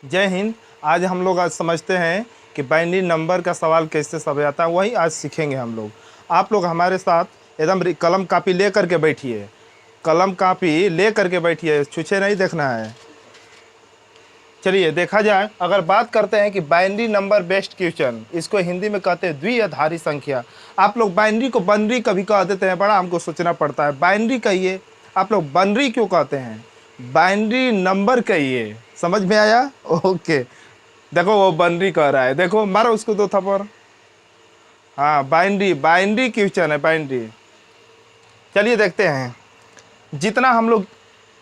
जय हिंद। आज हम लोग समझते हैं कि बाइनरी नंबर का सवाल कैसे समझाता है, वही आज सीखेंगे हम लोग। आप लोग हमारे साथ एकदम कलम कापी ले करके बैठिए, कलम कापी ले करके बैठिए, छुछे नहीं देखना है। चलिए देखा जाए, अगर बात करते हैं कि बाइनरी नंबर बेस्ड क्वेश्चन, इसको हिंदी में कहते हैं द्विआधारी संख्या। आप लोग बाइनरी को बनरी कभी कह देते हैं, बड़ा हमको सोचना पड़ता है। बाइनरी कहिए, आप लोग बनरी क्यों कहते हैं? बाइनरी नंबर कहिए। समझ में आया? ओके। देखो वो बनरी कह रहा है, देखो मारो उसको दो थप्पड़। हाँ, बाइनरी बाइनरी क्वेश्चन है, बाइनरी। चलिए देखते हैं। जितना हम लोग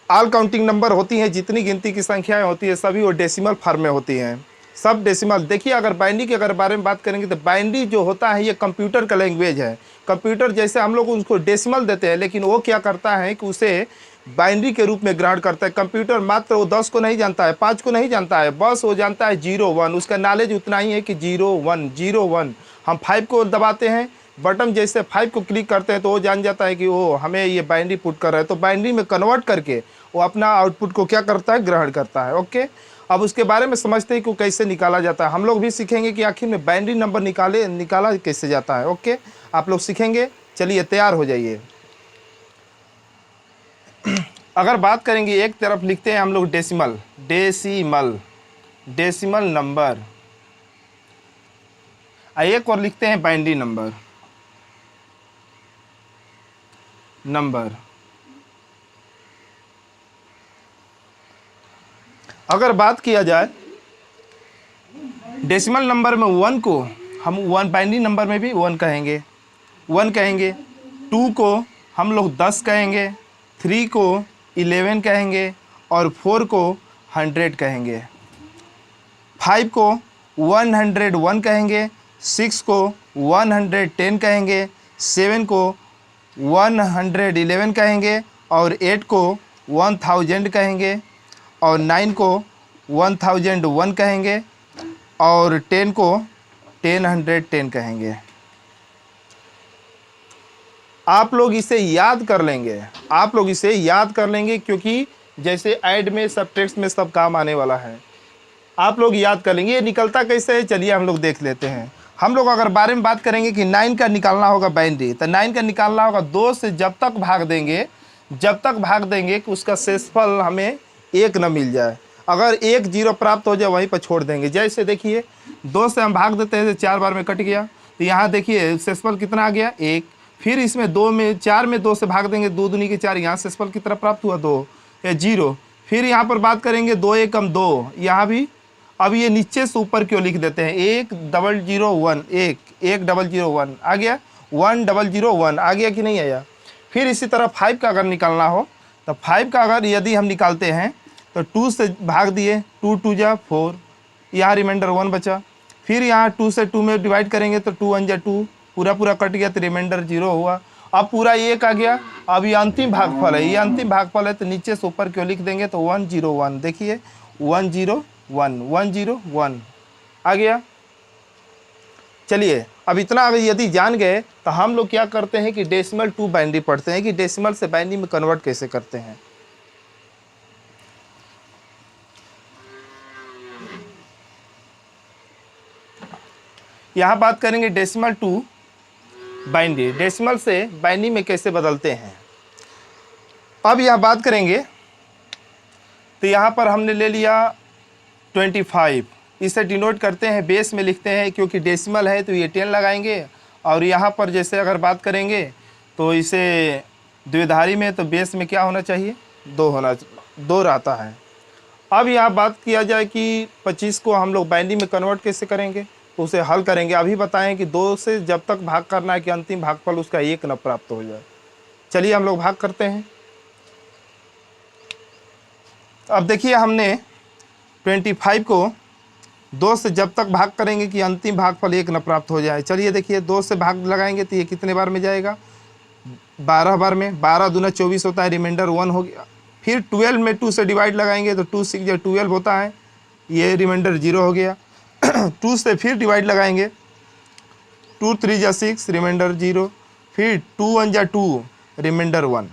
ऑल काउंटिंग नंबर होती हैं, जितनी गिनती की संख्याएं होती है, सभी वो डेसिमल फॉर्म में होती हैं, सब डेसिमल। देखिए, अगर बाइनरी के अगर बारे में बात करेंगे तो बाइनरी जो होता है ये कंप्यूटर का लैंग्वेज है। कंप्यूटर जैसे हम लोग उसको डेसिमल देते हैं, लेकिन वो क्या करता है कि उसे बाइनरी के रूप में ग्रहण करता है। कंप्यूटर मात्र वो 10 को नहीं जानता है, 5 को नहीं जानता है, बस वो जानता है 0 1। उसका नॉलेज उतना ही है कि 0 1 0 1। हम 5 को दबाते हैं, बटन जैसे 5 को क्लिक करते हैं तो वो जान जाता है कि वो हमें ये बाइनरी पुट कर रहा है, तो बाइनरी में कन्वर्ट करके वो अपना आउटपुट को क्या करता है, ग्रहण करता है। ओके, अब उसके बारे में समझते हैं कि कैसे निकाला जाता है। हम लोग भी सीखेंगे कि आखिर में बाइनरी नंबर निकाला कैसे जाता है। ओके, आप लोग सीखेंगे। चलिए तैयार हो जाइए। अगर बात करेंगे, एक तरफ लिखते हैं हम लोग डेसिमल, डेसिमल डेसिमल नंबर, एक और लिखते हैं बाइनरी नंबर, नंबर। अगर बात किया जाए डेसिमल नंबर में 1 को हम 1, बाइनरी नंबर में भी 1 कहेंगे, 1 कहेंगे। 2 को हम लोग 10 कहेंगे, 3 को 11 कहेंगे और 4 को 100 कहेंगे। 5 को 101 कहेंगे, 6 को 110 कहेंगे, 7 को 111 कहेंगे और 8 को 1000 कहेंगे और 9 को 1001 कहेंगे और 10 को 1010 कहेंगे। आप लोग इसे याद कर लेंगे, आप लोग इसे याद कर लेंगे, क्योंकि जैसे ऐड में, सब्ट्रैक्ट में सब काम आने वाला है। आप लोग याद कर लेंगे। ये निकलता कैसे है, चलिए हम लोग देख लेते हैं। हम लोग अगर बारे में बात करेंगे कि 9 का निकालना होगा बाइनरी, तो 9 का निकालना होगा 2 से जब तक भाग देंगे कि उसका शेषफल हमें 1 न मिल जाए। अगर 1 0 प्राप्त हो जाए वहीं पर छोड़ देंगे। जैसे देखिए 2 से हम भाग देते हैं, 4 बार में कट गया, तो यहाँ देखिए शेषफल कितना आ गया, 1। फिर इसमें 4 में 2 से भाग देंगे, 2 दूनी के 4, यहाँ शेषफल कितना प्राप्त हुआ, 2 या 0। फिर यहाँ पर बात करेंगे 2 1 2, यहाँ भी। अब ये नीचे से ऊपर क्यों लिख देते हैं, 1 0 0 1, 1 1 0 0 1 आ गया, 1 0 0 1 आ गया कि नहीं आया। फिर इसी तरह 5 का अगर निकालना हो तो 5 का अगर यदि हम निकालते हैं तो 2 से भाग दिए, 2 2 जा 4, यहाँ रिमाइंडर 1 बचा। फिर यहाँ 2 से 2 में डिवाइड करेंगे तो 2 1 जा 2, पूरा कट गया तो रिमाइंडर 0 हुआ। अब पूरा 1 आ गया। अब ये अंतिम भागफल है, ये अंतिम भागफल है, तो नीचे से ऊपर क्यों लिख देंगे, तो 1 0 1, देखिए 1 0 1 1 0 1 आ गया। चलिए अब इतना अगर यदि जान गए तो हम लोग क्या करते हैं कि डेसिमल टू बाइनरी पढ़ते हैं कि डेसिमल से बाइनरी में कन्वर्ट कैसे करते हैं। यहाँ बात करेंगे डेसिमल टू बाइनरी, डेसिमल से बाइनरी में कैसे बदलते हैं। अब यहाँ बात करेंगे तो यहाँ पर हमने ले लिया 25, इसे डिनोट करते हैं, बेस में लिखते हैं, क्योंकि डेसिमल है तो ये 10 लगाएंगे। और यहाँ पर जैसे अगर बात करेंगे तो इसे द्विधारी में तो बेस में क्या होना चाहिए, 2 रहता है। अब यहाँ बात किया जाए कि 25 को हम लोग बाइनरी में कन्वर्ट कैसे करेंगे, तो उसे हल करेंगे। अभी बताएं कि 2 से जब तक भाग करना है कि अंतिम भागफल उसका 1 न प्राप्त हो जाए। चलिए हम लोग भाग करते हैं। अब देखिए हमने 25 को 2 से जब तक भाग करेंगे कि अंतिम भागफल 1 न प्राप्त हो जाए। चलिए देखिए 2 से भाग लगाएंगे तो ये कितने बार में जाएगा, 12 बार में। 12 दूना 24 होता है, रिमाइंडर 1 हो गया। फिर 12 में 2 से डिवाइड लगाएंगे तो 2 6 12 होता है, ये रिमाइंडर 0 हो गया। 2 से फिर डिवाइड लगाएंगे, 2 3 जा 6, रिमाइंडर 0। फिर 2 1 जा 2, रिमाइंडर 1।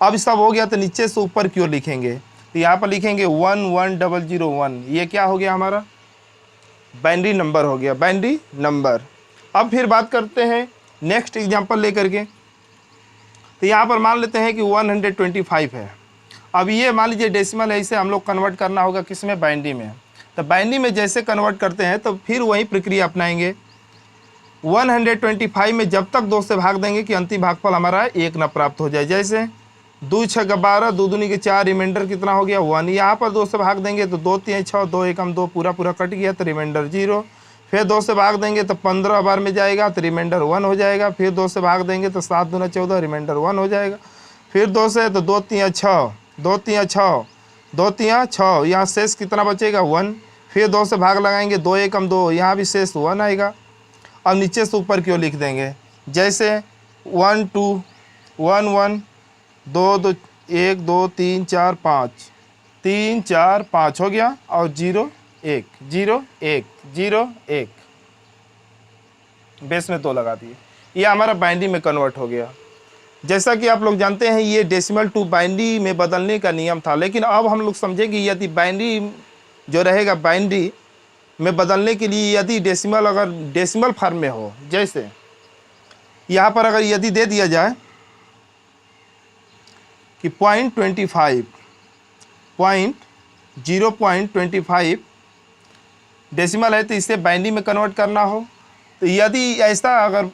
अब सब हो गया तो नीचे से ऊपर की ओर लिखेंगे, तो यहाँ पर लिखेंगे 11001, ये क्या हो गया हमारा बाइनरी नंबर हो गया, बाइनरी नंबर। अब फिर बात करते हैं नेक्स्ट एग्जांपल लेकर के। तो यहाँ पर मान लेते हैं कि 125 है। अब ये मान लीजिए डेसिमल है, इसे हम लोग कन्वर्ट करना होगा किस में, बाइनरी में। तो बाइनरी में जैसे कन्वर्ट करते हैं तो फिर वही प्रक्रिया अपनाएंगे। 125 में जब तक 2 से भाग देंगे कि अंतिम भागफल हमारा 1 न प्राप्त हो जाए। जैसे 2 6 12, 2 दूनी के 4, रिमाइंडर कितना हो गया 1। यहाँ पर 2 से भाग देंगे तो 2 3 6, 2 1 2, पूरा कट गया तो रिमाइंडर 0। फिर 2 से भाग देंगे तो 15 बार में जाएगा तो रिमाइंडर 1 हो जाएगा। फिर 2 से भाग देंगे तो 7 दूना 14, रिमाइंडर 1 हो जाएगा। फिर 2 से तो 2 3 6, 2 3 6, 2 3 6, यहाँ शेष कितना बचेगा 1। फिर 2 से भाग लगाएंगे 2 1 2, यहाँ भी शेष 1 आएगा। अब नीचे से ऊपर क्यों लिख देंगे, जैसे 1 2 1 1 2 2 1 2 3 4 5, 3 4 5 हो गया, और 0 1 0 1 0 1, बेस में 2 लगा दिए। ये हमारा बाइनरी में कन्वर्ट हो गया। जैसा कि आप लोग जानते हैं ये डेसिमल टू बाइनरी में बदलने का नियम था, लेकिन अब हम लोग समझेंगे यदि बाइनरी जो रहेगा बाइनरी में बदलने के लिए यदि डेसिमल अगर डेसिमल फॉर्म में हो, जैसे यहाँ पर अगर यदि दे दिया जाए कि 0.25 डेसिमल है तो इसे बाइनरी में कन्वर्ट करना हो, तो यदि ऐसा अगर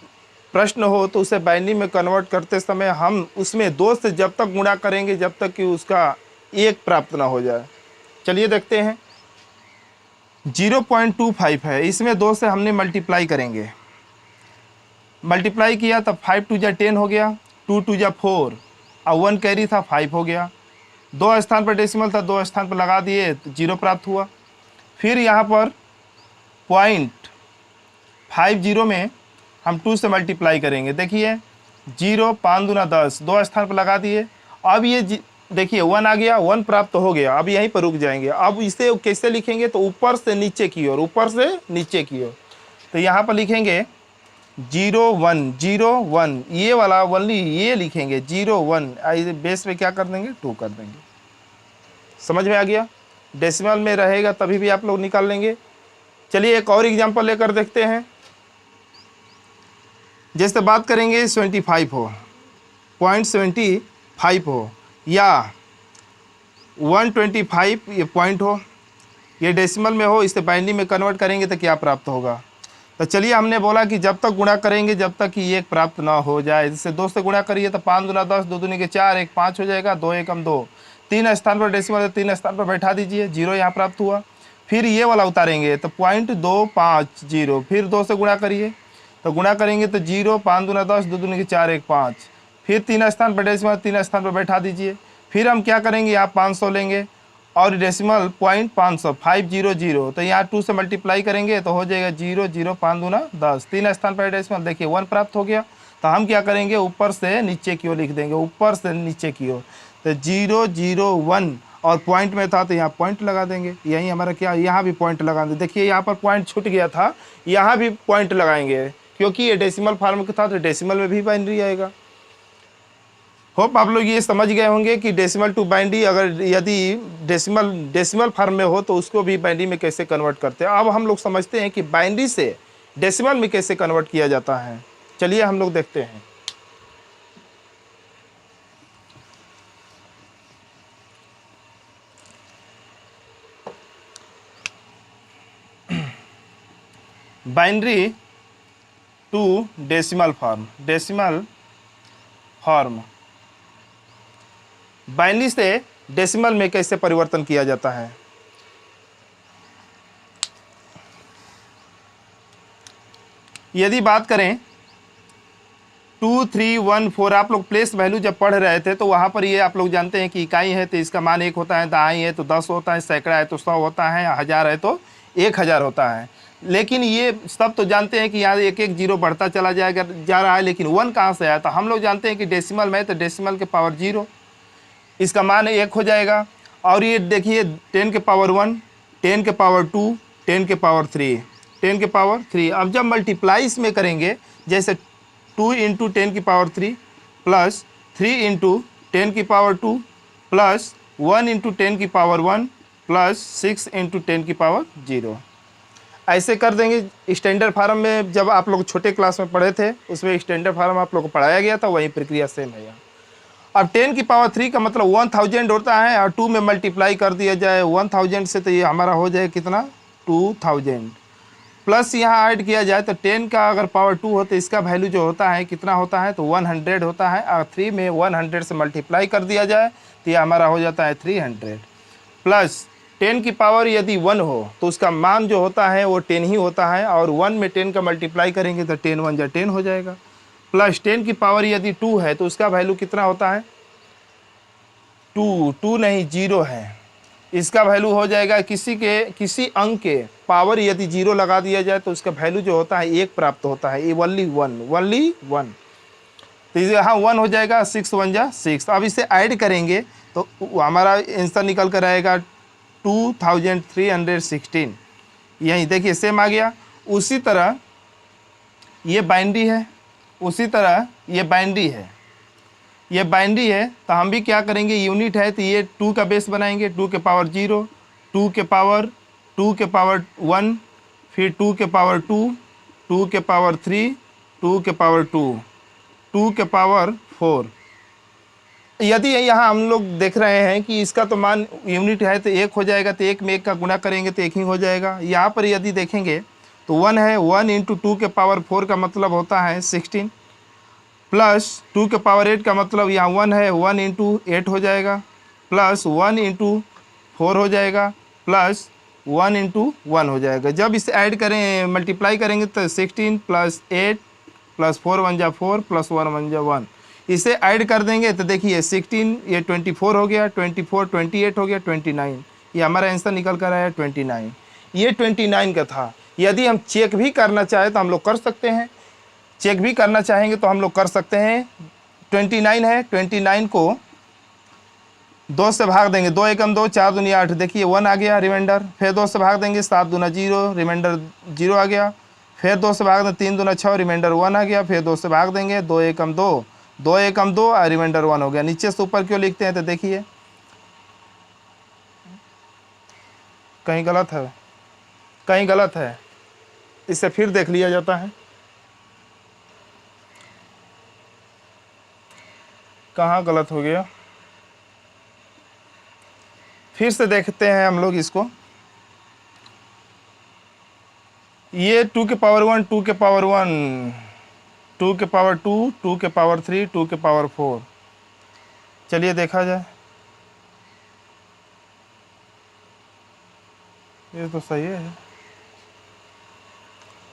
प्रश्न हो तो उसे बाइनरी में कन्वर्ट करते समय हम उसमें 2 से जब तक गुणा करेंगे जब तक कि उसका 1 प्राप्त ना हो जाए। चलिए देखते हैं। 0.25 है, इसमें 2 से हमने मल्टीप्लाई करेंगे, मल्टीप्लाई किया तब 5 2 जा 10 हो गया, 2 2 जा 4, और 1 कैरी था 5 हो गया। 2 स्थान पर डेसिमल था, 2 स्थान पर लगा दिए तो 0 प्राप्त हुआ। फिर यहाँ पर 0.50 में हम 2 से मल्टीप्लाई करेंगे, देखिए 0 5 दूना 10, 2 स्थान पर लगा दिए। अब ये देखिए 1 आ गया, 1 प्राप्त हो गया। अब यहीं पर रुक जाएंगे। अब इसे कैसे लिखेंगे, तो ऊपर से नीचे की ओर, ऊपर से नीचे की ओर। तो यहाँ पर लिखेंगे 0 1 0 1, ये वाला ओनली ये लिखेंगे 0 1, बेस में क्या कर देंगे 2 कर देंगे। समझ में आ गया। डेसिमल में रहेगा तभी भी आप लोग निकाल लेंगे। चलिए एक और एग्जांपल लेकर देखते हैं। जैसे बात करेंगे 75 हो, 0.75 हो, या 125 ये पॉइंट हो, ये डेसिमल में हो, इसे बाइनरी में कन्वर्ट करेंगे तो क्या प्राप्त होगा। तो चलिए हमने बोला कि जब तक गुणा करेंगे जब तक कि 1 प्राप्त ना हो जाए। जैसे 2 से गुणा करिए तो 5 दूना 10, 2 दूनी के 4, 1 5 हो जाएगा, 2 1 2, 3 स्थान पर डेसिमल है, 3 स्थान पर बैठा दीजिए, 0 यहाँ प्राप्त हुआ। फिर ये वाला उतारेंगे तो 0.250, फिर 2 से गुणा करिए तो गुणा करेंगे तो 0 5 दूना 10, 2 दूनी के 4 1 5, फिर 3 स्थान पर डेसिमल, 3 स्थान पर बैठा दीजिए। फिर हम क्या करेंगे, यहाँ 500 लेंगे और डेसिमल 0.500 500, तो यहाँ 2 से मल्टीप्लाई करेंगे तो हो जाएगा 0 0 5 दूना 10, 3 स्थान पर डेसिमल, देखिए 1 प्राप्त हो गया। तो हम क्या करेंगे, ऊपर से नीचे की ओर लिख देंगे, ऊपर से नीचे की ओर। तो 0 0 1 और पॉइंट में था तो यहाँ पॉइंट लगा देंगे। यही हमारा क्या, यहाँ भी पॉइंट लगा देंगे। देखिए यहाँ पर पॉइंट छूट गया था, यहाँ भी पॉइंट लगाएंगे क्योंकि ये डेसिमल फॉर्म का था तो डेसिमल में भी बाइनरी आएगा। होप आप लोग ये समझ गए होंगे कि डेसिमल टू बाइनरी अगर यदि डेसिमल फॉर्म में हो तो उसको भी बाइनरी में कैसे कन्वर्ट करते हैं। अब हम लोग समझते हैं कि बाइनरी से डेसिमल में कैसे कन्वर्ट किया जाता है। चलिए हम लोग देखते हैं। Binary to decimal form, decimal form binary से डेसिमल में कैसे परिवर्तन किया जाता है। यदि बात करें 2 3 1 4, आप लोग प्लेस वैल्यू जब पढ़ रहे थे तो वहाँ पर ये आप लोग जानते हैं कि इकाई है तो इसका मान 1 होता है, दहाई है तो 10 होता है, सैकड़ा है तो 100 होता है, 1000 है तो 1000 होता है। लेकिन ये सब तो जानते हैं कि यहाँ एक एक जीरो बढ़ता चला जा रहा है, लेकिन 1 कहाँ से आया। तो हम लोग जानते हैं कि डेसिमल में तो डेसिमल के पावर 0, इसका मान 1 हो जाएगा। और ये देखिए 10 के पावर 1, 10 के पावर 2, 10 के पावर 3, 10 के पावर 3। अब जब मल्टीप्लाई इसमें करेंगे, जैसे 2 इंटू 10 की पावर 3 प्लस 3 इंटू 10 की पावर 2 प्लस 1 इंटू 10 की पावर 1 प्लस 6 इंटू 10 की पावर 0। ऐसे कर देंगे। स्टैंडर्ड फार्म में जब आप लोग छोटे क्लास में पढ़े थे उसमें स्टैंडर्ड फार्म आप लोग को पढ़ाया गया था, वही प्रक्रिया सेम है यहाँ। अब 10 की पावर 3 का मतलब 1000 होता है और 2 में मल्टीप्लाई कर दिया जाए 1000 से, तो ये हमारा हो जाए कितना 2000। प्लस यहाँ ऐड किया जाए तो 10 का अगर पावर 2 हो तो इसका वैल्यू जो होता है कितना होता है, तो 100 होता है। और 3 में 100 से मल्टीप्लाई कर दिया जाए तो ये हमारा हो जाता है 300। प्लस 10 की पावर यदि 1 हो तो उसका मान जो होता है वो 10 ही होता है, और 1 में 10 का मल्टीप्लाई करेंगे तो 10 1 जा 10 हो जाएगा। प्लस 10 की पावर यदि 2 है तो उसका वैल्यू कितना होता है, 2 नहीं 0 है। इसका वैल्यू हो जाएगा किसी अंक के पावर यदि 0 लगा दिया जाए तो उसका वैल्यू जो होता है 1 प्राप्त होता है, ये ओनली वन। तो यहाँ 1 हो जाएगा, 6 1 जा 6। अब इसे ऐड करेंगे तो हमारा आंसर निकल कर आएगा 2316। यही देखिए सेम आ गया। उसी तरह ये बाइनरी है, उसी तरह ये बाइनरी है, ये बाइनरी है। तो हम भी क्या करेंगे, यूनिट है तो ये 2 का बेस बनाएंगे, 2 के पावर 0, 2 के पावर 1, फिर 2 के पावर 2, 2 के पावर 3, 2 के पावर 2, 2 के पावर 4। यदि यहाँ हम लोग देख रहे हैं कि इसका तो मान यूनिट है तो 1 हो जाएगा, तो 1 में 1 का गुणा करेंगे तो 1 ही हो जाएगा। यहाँ पर यदि देखेंगे तो 1 है, 1 इंटू 2 के पावर 4 का मतलब होता है 16, प्लस 2 के पावर 8 का मतलब यहाँ 1 है, 1 इंटू 8 हो जाएगा, प्लस 1 इंटू 4 हो जाएगा, प्लस 1 इंटू 1 हो जाएगा। जब इसे ऐड करें मल्टीप्लाई करेंगे तो 16 प्लस 8 प्लस 4 1 जा 4 प्लस 1 1 जा 1। इसे ऐड कर देंगे तो देखिए 16 ये 24 हो गया, 24 28 हो गया, 29। ये हमारा आंसर निकल कर आया 29। ये 29 का था। यदि हम चेक भी करना चाहें तो हम लोग कर सकते हैं, चेक भी करना चाहेंगे तो हम लोग कर सकते हैं। 29 है, 29 को 2 से भाग देंगे, 2 एकम 2, 4 दूनी 8, देखिए 1 आ गया रिमाइंडर। फिर 2 से भाग देंगे, 7 दूना 0, रिमाइंडर 0 आ गया। फिर 2 से भाग दें, 3 दूना 6, रिमाइंडर 1 आ गया। फिर 2 से भाग देंगे, 2 एकम 2, 2 एकम 2 और रिमाइंडर 1 हो गया। नीचे से ऊपर क्यों लिखते हैं तो देखिए कहीं गलत है, कहीं गलत है, इसे फिर देख लिया जाता है। कहाँ गलत हो गया, फिर से देखते हैं हम लोग इसको। ये 2 के पावर 1, 2 के पावर 1, 2 के पावर 2, 2 के पावर 3, 2 के पावर 4। चलिए देखा जाए, ये तो सही है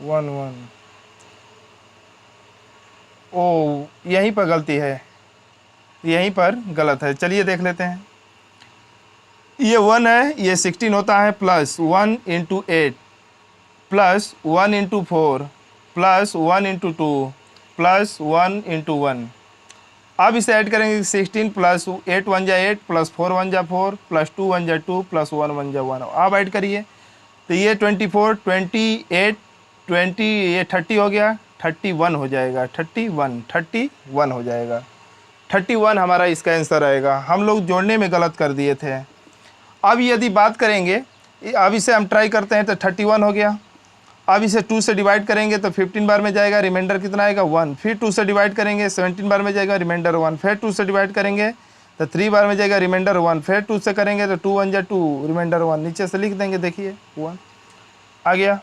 1 1। ओ यहीं पर गलती है, यहीं पर गलत है। चलिए देख लेते हैं। ये 1 है, ये 16 होता है, plus 1 into 8 plus 1 into 4 plus 1 into 2 plus 1 into 1। अब इसे ऐड करेंगे 16 प्लस 8 1 जा 8 प्लस 4 1 जा 4 प्लस 2 1 जा 2 प्लस 1 1 जा 1। अब ऐड करिए तो ये 24 28 20, ये 30 हो गया, 31 हो जाएगा, 31 हो जाएगा। 31 हमारा इसका आंसर आएगा। हम लोग जोड़ने में गलत कर दिए थे। अब यदि बात करेंगे, अब इसे हम ट्राई करते हैं तो 31 हो गया। अब इसे 2 से डिवाइड करेंगे तो 15 बार में जाएगा, रिमाइंडर कितना आएगा 1। फिर 2 से डिवाइड करेंगे 17 बार में जाएगा, रिमाइंडर 1। फिर 2 से डिवाइड करेंगे तो 3 बार में जाएगा, रिमाइंडर 1। फिर 2 से करेंगे तो 2 1 जा 2, रिमाइंडर 1। नीचे से लिख देंगे, देखिए 1 आ गया।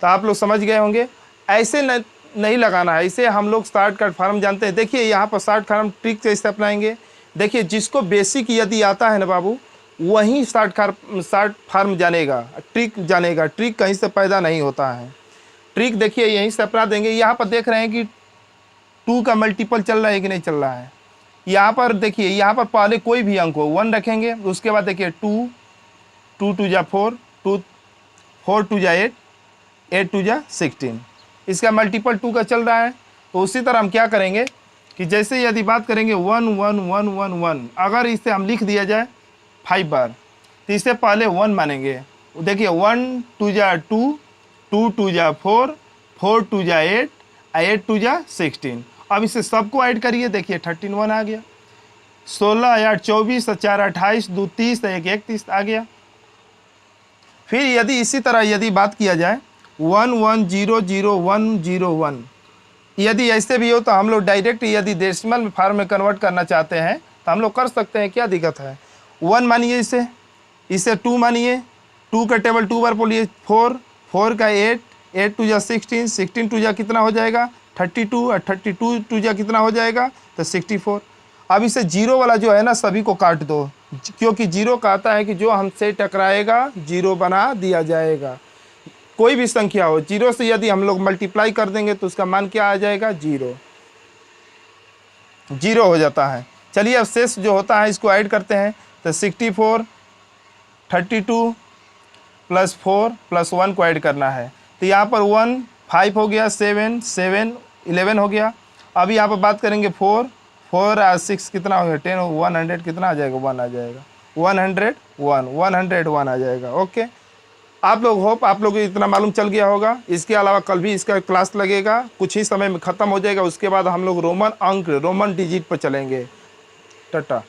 तो आप लोग समझ गए होंगे। ऐसे नहीं लगाना है, इसे हम लोग शॉर्टकट फार्म जानते हैं। देखिए यहाँ पर शॉर्ट फार्म ट्रिक कैसे अपनाएंगे। देखिए जिसको बेसिक यदि आता है ना बाबू, वही शॉर्ट फार्म जानेगा, ट्रिक जानेगा। ट्रिक कहीं से पैदा नहीं होता है। ट्रिक देखिए यहीं से अपना देंगे। यहाँ पर देख रहे हैं कि 2 का मल्टीपल चल रहा है कि नहीं चल रहा है। यहाँ पर देखिए, यहाँ पर पहले कोई भी अंक हो 1 रखेंगे, उसके बाद देखिए 2 2 जा 4, 4 2 जा 8, 8 2 जा 16। इसका मल्टीपल 2 का चल रहा है। तो उसी तरह हम क्या करेंगे कि जैसे यदि बात करेंगे 1 1 1 1 1, अगर इसे हम लिख दिया जाए 5 बार तो इससे पहले 1 मानेंगे। देखिए 1 2 जा 2, 2 2 जा 4, 4 2 जा 8, 8 2 जा 16। अब इसे सबको ऐड करिए, देखिए 31 आ गया। 16 या 24 और 4 28, 2 30, 1 31 आ गया। फिर यदि इसी तरह यदि बात किया जाए 1 1 0 0 1 0 1, यदि ऐसे भी हो तो हम लोग डायरेक्ट यदि डेसिमल फॉर्म में कन्वर्ट करना चाहते हैं तो हम लोग कर सकते हैं, क्या दिक्कत है। 1 मानिए, इसे 2 मानिए, 2 का टेबल 2 बार बोलिए, 4, 4 का 8, 8 2 जा 16, 16 2 जा कितना हो जाएगा 32, और 32 2 जा कितना हो जाएगा तो 64। अब इसे जीरो वाला जो है ना सभी को काट दो, क्योंकि जीरो कहता है कि जो हमसे टकराएगा जीरो बना दिया जाएगा। कोई भी संख्या हो, जीरो से यदि हम लोग मल्टीप्लाई कर देंगे तो उसका मान क्या आ जाएगा, जीरो, जीरो हो जाता है। चलिए अब शेष जो होता है इसको ऐड करते हैं, तो 64, 32 प्लस 4 प्लस 1 को ऐड करना है, तो यहाँ पर 1 5 हो गया, 7 7 11 हो गया। अब यहाँ पर बात करेंगे 4 4 और 6 कितना हो गया 10, 100 कितना आ जाएगा 1 आ जाएगा, 101 आ जाएगा। ओके, आप लोग होप आप लोग को इतना मालूम चल गया होगा। इसके अलावा कल भी इसका क्लास लगेगा, कुछ ही समय में ख़त्म हो जाएगा। उसके बाद हम लोग रोमन अंक, रोमन डिजिट पर चलेंगे। टाटा।